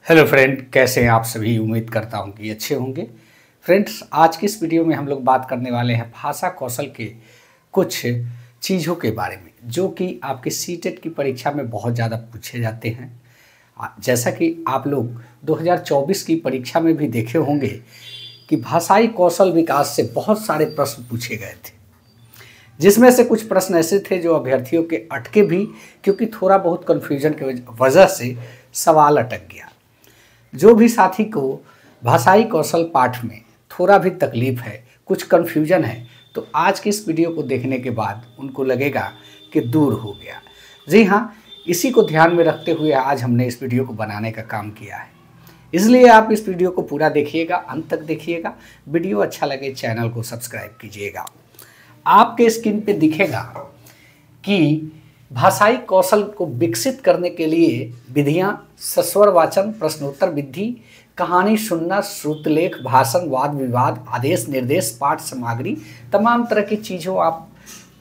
Hello friend, कैसे हैं आप सभी। उम्मीद करता हूं कि अच्छे होंगे। फ्रेंड्स, आज की इस वीडियो में हम लोग बात करने वाले हैं भाषा कौशल के कुछ चीज़ों के बारे में जो कि आपके सीटेट की परीक्षा में बहुत ज़्यादा पूछे जाते हैं। जैसा कि आप लोग 2024 की परीक्षा में भी देखे होंगे कि भाषाई कौशल विकास से बहुत सारे प्रश्न पूछे गए थे, जिसमें से कुछ प्रश्न ऐसे थे जो अभ्यर्थियों के अटके भी, क्योंकि थोड़ा बहुत कन्फ्यूजन की वजह से सवाल अटक गया। जो भी साथी को भाषाई कौशल पाठ में थोड़ा भी तकलीफ है, कुछ कन्फ्यूजन है, तो आज की इस वीडियो को देखने के बाद उनको लगेगा कि दूर हो गया। जी हाँ, इसी को ध्यान में रखते हुए आज हमने इस वीडियो को बनाने का काम किया है। इसलिए आप इस वीडियो को पूरा देखिएगा, अंत तक देखिएगा। वीडियो अच्छा लगे चैनल को सब्सक्राइब कीजिएगा। आपके स्क्रीन पे दिखेगा कि भाषाई कौशल को विकसित करने के लिए विधियां, सस्वर वाचन, प्रश्नोत्तर विधि, कहानी सुनना, श्रुतलेख, भाषण, वाद विवाद, आदेश निर्देश, पाठ सामग्री, तमाम तरह की चीज़ों आप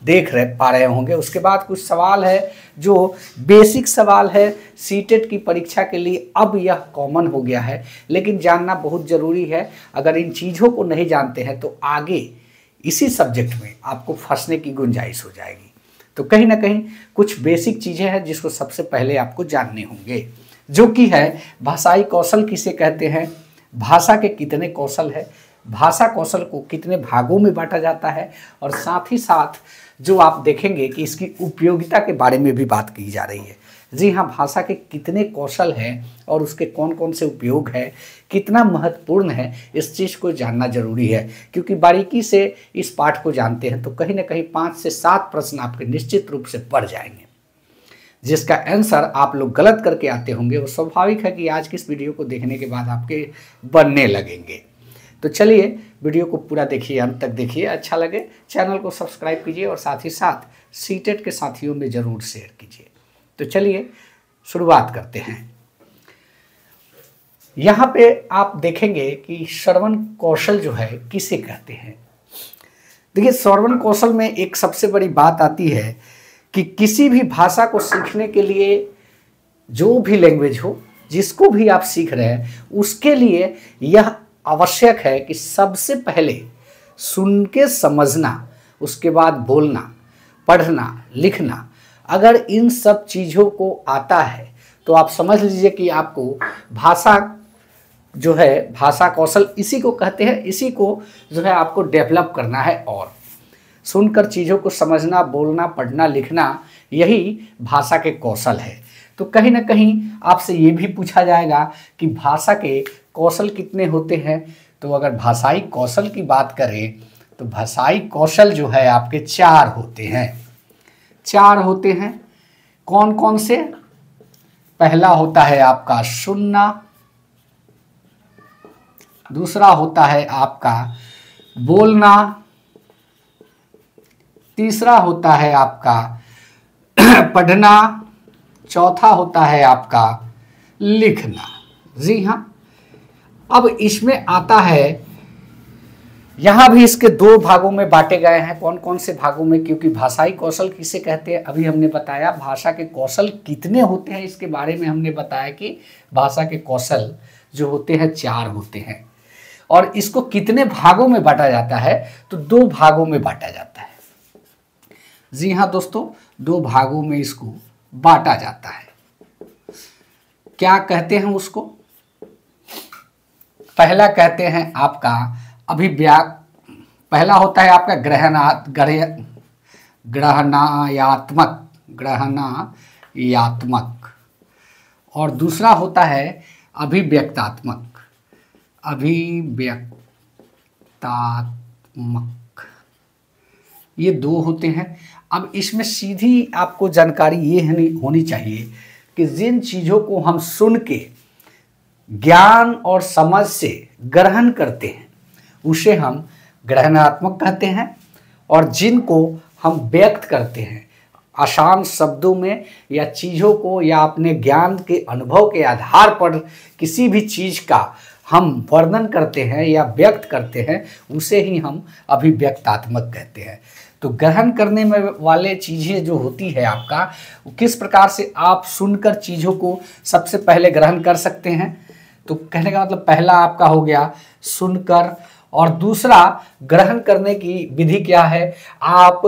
पा रहे होंगे। उसके बाद कुछ सवाल है जो बेसिक सवाल है सीटेट की परीक्षा के लिए। अब यह कॉमन हो गया है, लेकिन जानना बहुत ज़रूरी है। अगर इन चीज़ों को नहीं जानते हैं तो आगे इसी सब्जेक्ट में आपको फंसने की गुंजाइश हो जाएगी। तो कहीं ना कहीं कुछ बेसिक चीज़ें हैं जिसको सबसे पहले आपको जानने होंगे, जो कि है भाषाई कौशल किसे कहते हैं, भाषा के कितने कौशल है, भाषा कौशल को कितने भागों में बांटा जाता है, और साथ ही साथ जो आप देखेंगे कि इसकी उपयोगिता के बारे में भी बात की जा रही है। जी हाँ, भाषा के कितने कौशल हैं और उसके कौन कौन से उपयोग है, कितना महत्वपूर्ण है, इस चीज़ को जानना जरूरी है। क्योंकि बारीकी से इस पाठ को जानते हैं तो कहीं ना कहीं 5 से 7 प्रश्न आपके निश्चित रूप से पड़ जाएंगे, जिसका आंसर आप लोग गलत करके आते होंगे। वो स्वाभाविक है कि आज की इस वीडियो को देखने के बाद आपके बनने लगेंगे। तो चलिए वीडियो को पूरा देखिए, अंत तक देखिए। अच्छा लगे चैनल को सब्सक्राइब कीजिए और साथ ही साथ सीटेट के साथियों में ज़रूर शेयर कीजिए। तो चलिए शुरुआत करते हैं। यहाँ पे आप देखेंगे कि श्रवण कौशल जो है किसे कहते हैं। देखिए, श्रवण कौशल में एक सबसे बड़ी बात आती है कि किसी भी भाषा को सीखने के लिए, जो भी लैंग्वेज हो, जिसको भी आप सीख रहे हैं, उसके लिए यह आवश्यक है कि सबसे पहले सुन के समझना, उसके बाद बोलना, पढ़ना, लिखना। अगर इन सब चीज़ों को आता है तो आप समझ लीजिए कि आपको भाषा जो है, भाषा कौशल इसी को कहते हैं, इसी को जो है आपको डेवलप करना है। और सुनकर चीज़ों को समझना, बोलना, पढ़ना, लिखना, यही भाषा के कौशल है। तो कहीं ना कहीं आपसे ये भी पूछा जाएगा कि भाषा के कौशल कितने होते हैं। तो अगर भाषाई कौशल की बात करें तो भाषाई कौशल जो है आपके 4 होते हैं। 4 होते हैं। कौन कौन से? पहला होता है आपका सुनना, दूसरा होता है आपका बोलना, तीसरा होता है आपका पढ़ना, चौथा होता है आपका लिखना। जी हाँ, अब इसमें आता है, यहाँ भी इसके 2 भागों में बांटे गए हैं। कौन कौन से भागों में? क्योंकि भाषाई कौशल किसे कहते हैं अभी हमने बताया। भाषा के कौशल कितने होते हैं इसके बारे में हमने बताया कि भाषा के कौशल जो होते हैं 4 होते हैं। और इसको कितने भागों में बांटा जाता है? तो 2 भागों में बांटा जाता है। जी हाँ दोस्तों, 2 भागों में इसको बांटा जाता है। क्या कहते हैं उसको? पहला कहते हैं आपका पहला होता है आपका ग्रहणायात्मक, और दूसरा होता है अभिव्यक्तात्मक। ये 2 होते हैं। अब इसमें सीधी आपको जानकारी ये होनी चाहिए कि जिन चीज़ों को हम सुन के ज्ञान और समझ से ग्रहण करते हैं उसे हम ग्रहणात्मक कहते हैं, और जिनको हम व्यक्त करते हैं आसान शब्दों में, या चीज़ों को या अपने ज्ञान के अनुभव के आधार पर किसी भी चीज़ का हम वर्णन करते हैं या व्यक्त करते हैं, उसे ही हम अभिव्यक्तात्मक कहते हैं। तो ग्रहण करने में वाले चीज़ें जो होती है आपका, किस प्रकार से आप सुनकर चीज़ों को सबसे पहले ग्रहण कर सकते हैं। तो कहने का मतलब पहला आपका हो गया सुनकर, और दूसरा ग्रहण करने की विधि क्या है, आप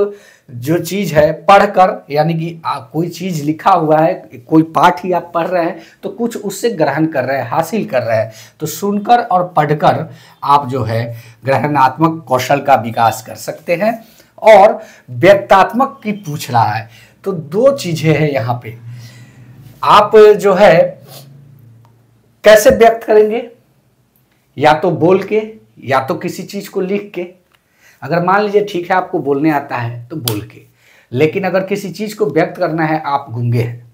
जो चीज है पढ़कर, यानी कि कोई चीज लिखा हुआ है, कोई पाठ ही आप पढ़ रहे हैं तो कुछ उससे ग्रहण कर रहे हैं, हासिल कर रहे हैं। तो सुनकर और पढ़कर आप जो है ग्रहणात्मक कौशल का विकास कर सकते हैं। और व्यक्तात्मक की पूछ रहा है, तो दो चीजें हैं यहाँ पे, आप जो है कैसे व्यक्त करेंगे, या तो बोल के या तो किसी चीज को लिख के। अगर मान लीजिए ठीक है आपको बोलने आता है तो बोल के, लेकिन अगर किसी चीज को व्यक्त करना है, आप गूंगे हैं,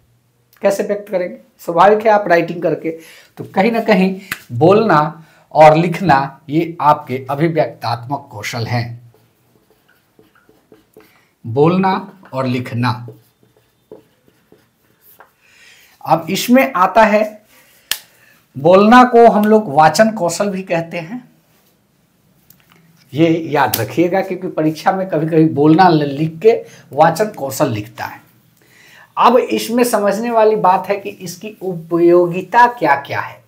कैसे व्यक्त करेंगे? स्वाभाविक है आप राइटिंग करके। तो कहीं ना कहीं बोलना और लिखना ये आपके अभिव्यक्तात्मक कौशल हैं, बोलना और लिखना। अब इसमें आता है, बोलना को हम लोग वाचन कौशल भी कहते हैं, ये याद रखिएगा, क्योंकि परीक्षा में कभी कभी बोलना लिख के वाचन कौशल लिखता है। अब इसमें समझने वाली बात है कि इसकी उपयोगिता क्या क्या है।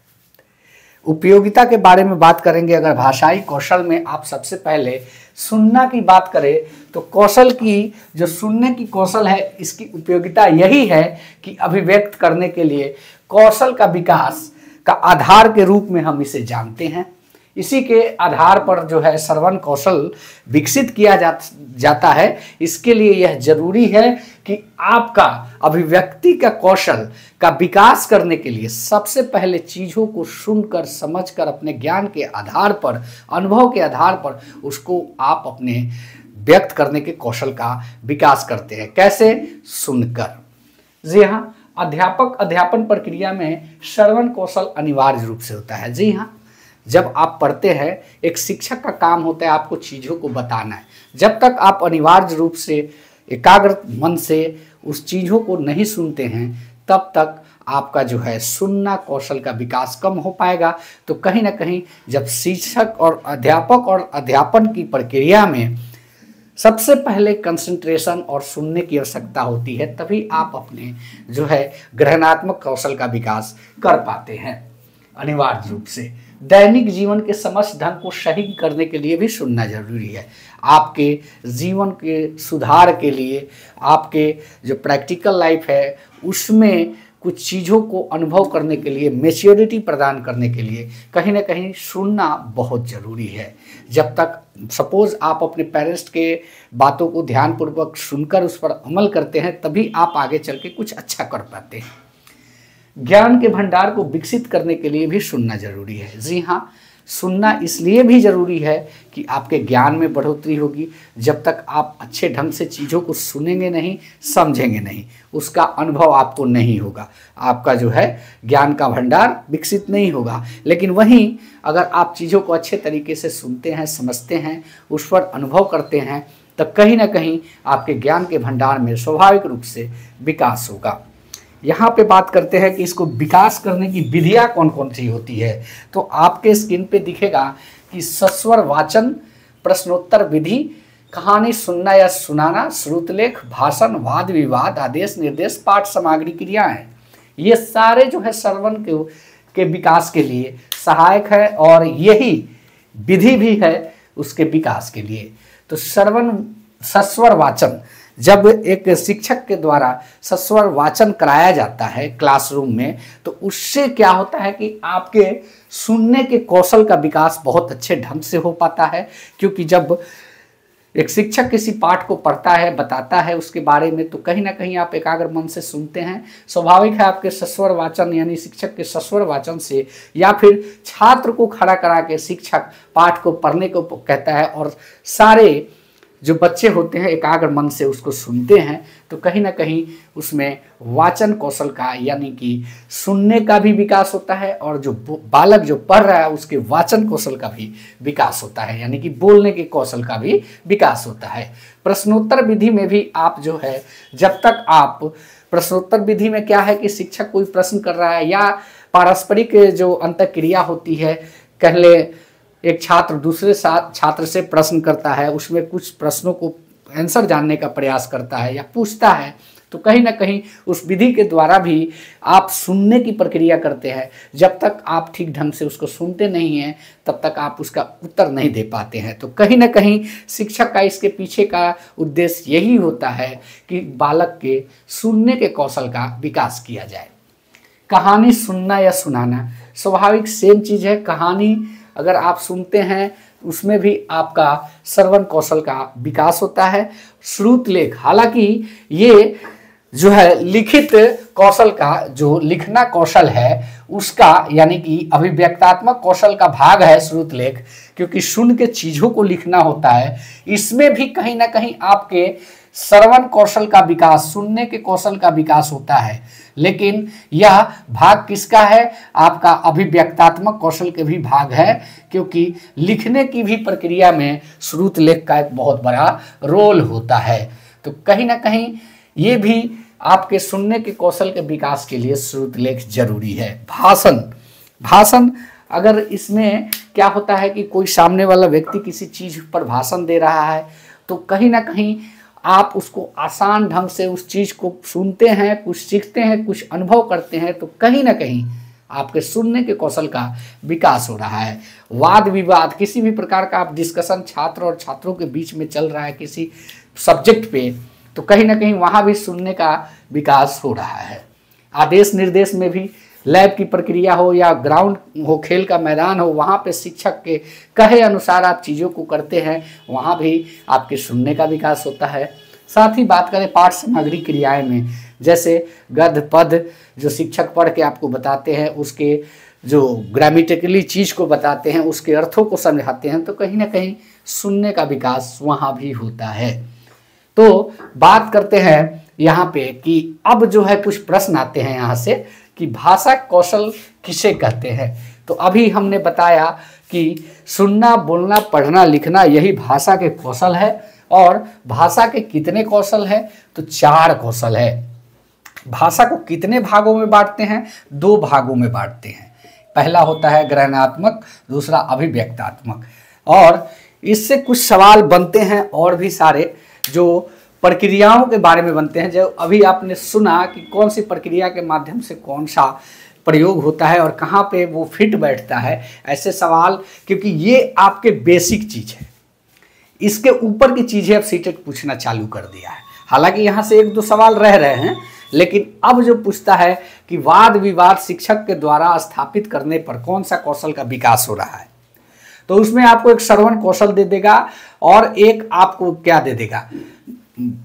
उपयोगिता के बारे में बात करेंगे। अगर भाषाई कौशल में आप सबसे पहले सुनना की बात करें तो कौशल की जो सुनने की कौशल है, इसकी उपयोगिता यही है कि अभिव्यक्त करने के लिए कौशल का विकास का आधार के रूप में हम इसे जानते हैं। इसी के आधार पर जो है श्रवण कौशल विकसित किया जाता है। इसके लिए यह जरूरी है कि आपका अभिव्यक्ति का कौशल का विकास करने के लिए सबसे पहले चीज़ों को सुनकर, समझकर, अपने ज्ञान के आधार पर, अनुभव के आधार पर उसको आप अपने व्यक्त करने के कौशल का विकास करते हैं। कैसे? सुनकर। जी हाँ, अध्यापक अध्यापन प्रक्रिया में श्रवण कौशल अनिवार्य रूप से होता है। जी हाँ, जब आप पढ़ते हैं, एक शिक्षक का काम होता है आपको चीज़ों को बताना है। जब तक आप अनिवार्य रूप से एकाग्र मन से उस चीज़ों को नहीं सुनते हैं, तब तक आपका जो है सुनना कौशल का विकास कम हो पाएगा। तो कहीं ना कहीं जब शिक्षक और अध्यापक और अध्यापन की प्रक्रिया में सबसे पहले कंसंट्रेशन और सुनने की आवश्यकता होती है, तभी आप अपने जो है ग्रहणात्मक कौशल का विकास कर पाते हैं। अनिवार्य रूप से दैनिक जीवन के समस्त ढंग को सही करने के लिए भी सुनना जरूरी है। आपके जीवन के सुधार के लिए, आपके जो प्रैक्टिकल लाइफ है उसमें कुछ चीज़ों को अनुभव करने के लिए, मैच्योरिटी प्रदान करने के लिए कहीं ना कहीं सुनना बहुत ज़रूरी है। जब तक सपोज़ आप अपने पेरेंट्स के बातों को ध्यानपूर्वक सुनकर उस पर अमल करते हैं, तभी आप आगे चल के कुछ अच्छा कर पाते हैं। ज्ञान के भंडार को विकसित करने के लिए भी सुनना जरूरी है। जी हाँ, सुनना इसलिए भी जरूरी है कि आपके ज्ञान में बढ़ोतरी होगी। जब तक आप अच्छे ढंग से चीज़ों को सुनेंगे नहीं, समझेंगे नहीं, उसका अनुभव आपको नहीं होगा, आपका जो है ज्ञान का भंडार विकसित नहीं होगा। लेकिन वहीं अगर आप चीज़ों को अच्छे तरीके से सुनते हैं, समझते हैं, उस पर अनुभव करते हैं, तब कहीं ना कहीं आपके ज्ञान के भंडार में स्वाभाविक रूप से विकास होगा। यहाँ पे बात करते हैं कि इसको विकास करने की विधियाँ कौन कौन सी होती है। तो आपके स्क्रीन पे दिखेगा कि सस्वर वाचन, प्रश्नोत्तर विधि, कहानी सुनना या सुनाना, श्रुतलेख, भाषण, वाद विवाद, आदेश निर्देश, पाठ सामग्री, क्रियाएं, ये सारे जो है श्रवण के विकास के लिए सहायक है और यही विधि भी है उसके विकास के लिए। तो श्रवण सस्वर वाचन, जब एक शिक्षक के द्वारा सस्वर वाचन कराया जाता है क्लासरूम में, तो उससे क्या होता है कि आपके सुनने के कौशल का विकास बहुत अच्छे ढंग से हो पाता है। क्योंकि जब एक शिक्षक किसी पाठ को पढ़ता है, बताता है उसके बारे में, तो कहीं ना कहीं आप एकाग्र मन से सुनते हैं। स्वाभाविक है आपके सस्वर वाचन यानी शिक्षक के सस्वर वाचन से, या फिर छात्र को खड़ा करा के शिक्षक पाठ को पढ़ने को कहता है और सारे जो बच्चे होते हैं एकाग्र मन से उसको सुनते हैं, तो कहीं ना कहीं उसमें वाचन कौशल का यानी कि सुनने का भी विकास होता है, और जो बालक जो पढ़ रहा है उसके वाचन कौशल का भी विकास होता है, यानी कि बोलने के कौशल का भी विकास होता है। प्रश्नोत्तर विधि में भी आप जो है, जब तक आप प्रश्नोत्तर विधि में क्या है कि शिक्षक कोई प्रश्न कर रहा है या पारस्परिक जो अंतःक्रिया होती है, कह ले एक छात्र दूसरे छात्र से प्रश्न करता है, उसमें कुछ प्रश्नों को आंसर जानने का प्रयास करता है या पूछता है, तो कहीं ना कहीं उस विधि के द्वारा भी आप सुनने की प्रक्रिया करते हैं। जब तक आप ठीक ढंग से उसको सुनते नहीं हैं तब तक आप उसका उत्तर नहीं दे पाते हैं। तो कहीं ना कहीं शिक्षक का इसके पीछे का उद्देश्य यही होता है कि बालक के सुनने के कौशल का विकास किया जाए। कहानी सुनना या सुनाना स्वाभाविक सेम चीज़ है। कहानी अगर आप सुनते हैं उसमें भी आपका श्रवण कौशल का विकास होता है। श्रुत लेख, हालांकि ये जो है लिखित कौशल का, जो लिखना कौशल है उसका, यानी कि अभिव्यक्तात्मक कौशल का भाग है श्रुत लेख, क्योंकि सुन के चीज़ों को लिखना होता है। इसमें भी कहीं ना कहीं आपके श्रवण कौशल का विकास, सुनने के कौशल का विकास होता है। लेकिन यह भाग किसका है? आपका अभिव्यक्तात्मक कौशल के भी भाग है, क्योंकि लिखने की भी प्रक्रिया में श्रुत लेख का एक बहुत बड़ा रोल होता है। तो कहीं ना कहीं ये भी आपके सुनने के कौशल के विकास के लिए श्रुत लेख जरूरी है। भाषण अगर इसमें क्या होता है कि कोई सामने वाला व्यक्ति किसी चीज़ पर भाषण दे रहा है तो कहीं ना कहीं आप उसको आसान ढंग से उस चीज़ को सुनते हैं, कुछ सीखते हैं, कुछ अनुभव करते हैं, तो कहीं ना कहीं आपके सुनने के कौशल का विकास हो रहा है। वाद विवाद, किसी भी प्रकार का आप डिस्कशन छात्र और छात्रों के बीच में चल रहा है किसी सब्जेक्ट पे, तो कहीं ना कहीं वहाँ भी सुनने का विकास हो रहा है। आदेश निर्देश में भी लैब की प्रक्रिया हो या ग्राउंड हो, खेल का मैदान हो, वहाँ पे शिक्षक के कहे अनुसार आप चीज़ों को करते हैं, वहाँ भी आपके सुनने का विकास होता है। साथ ही बात करें पाठ सामग्री क्रियाएं में, जैसे गद्य पद जो शिक्षक पढ़ के आपको बताते हैं, उसके जो ग्रामेटिकली चीज़ को बताते हैं, उसके अर्थों को समझाते हैं, तो कहीं ना कहीं सुनने का विकास वहाँ भी होता है। तो बात करते हैं यहाँ पे कि अब जो है कुछ प्रश्न आते हैं यहाँ से कि भाषा कौशल किसे कहते हैं। तो अभी हमने बताया कि सुनना, बोलना, पढ़ना, लिखना यही भाषा के कौशल है। और भाषा के कितने कौशल है? तो 4 कौशल है। भाषा को कितने भागों में बांटते हैं? 2 भागों में बांटते हैं। पहला होता है ग्रहणात्मक, दूसरा अभिव्यक्तात्मक। और इससे कुछ सवाल बनते हैं और भी सारे, जो प्रक्रियाओं के बारे में बनते हैं। जो अभी आपने सुना कि कौन सी प्रक्रिया के माध्यम से कौन सा प्रयोग होता है और कहाँ पे वो फिट बैठता है, ऐसे सवाल, क्योंकि ये आपके बेसिक चीज़ है। इसके ऊपर की चीज़ें अब सीटेट पूछना चालू कर दिया है। हालांकि यहाँ से 1-2 सवाल रह रहे हैं, लेकिन अब जो पूछता है कि वाद विवाद शिक्षक के द्वारा स्थापित करने पर कौन सा कौशल का विकास हो रहा है, तो उसमें आपको एक श्रवण कौशल दे देगा और एक आपको क्या दे देगा,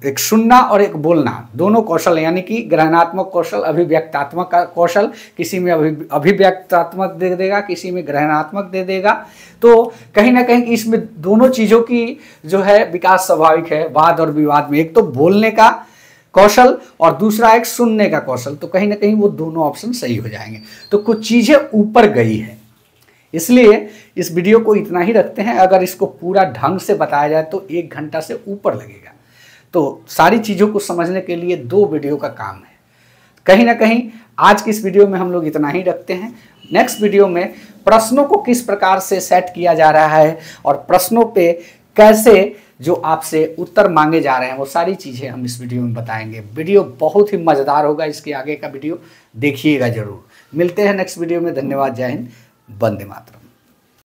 एक सुनना और एक बोलना, दोनों कौशल, यानी कि ग्रहणात्मक कौशल, अभिव्यक्तात्मक कौशल। किसी में अभिव्यक्तात्मक दे देगा, किसी में ग्रहणात्मक दे देगा। तो कहीं ना कहीं इसमें दोनों चीज़ों की जो है विकास स्वाभाविक है। वाद और विवाद में एक तो बोलने का कौशल और दूसरा एक सुनने का कौशल, तो कहीं ना कहीं वो दोनों ऑप्शन सही हो जाएंगे। तो कुछ चीज़ें ऊपर गई है, इसलिए इस वीडियो को इतना ही रखते हैं। अगर इसको पूरा ढंग से बताया जाए तो 1 घंटा से ऊपर लगेगा। तो सारी चीज़ों को समझने के लिए 2 वीडियो का काम है। कहीं ना कहीं आज की इस वीडियो में हम लोग इतना ही रखते हैं। नेक्स्ट वीडियो में प्रश्नों को किस प्रकार से सेट किया जा रहा है और प्रश्नों पे कैसे जो आपसे उत्तर मांगे जा रहे हैं, वो सारी चीज़ें हम इस वीडियो में बताएंगे। वीडियो बहुत ही मज़ेदार होगा, इसके आगे का वीडियो देखिएगा ज़रूर। मिलते हैं नेक्स्ट वीडियो में। धन्यवाद। जय हिंद। वंदे मातरम।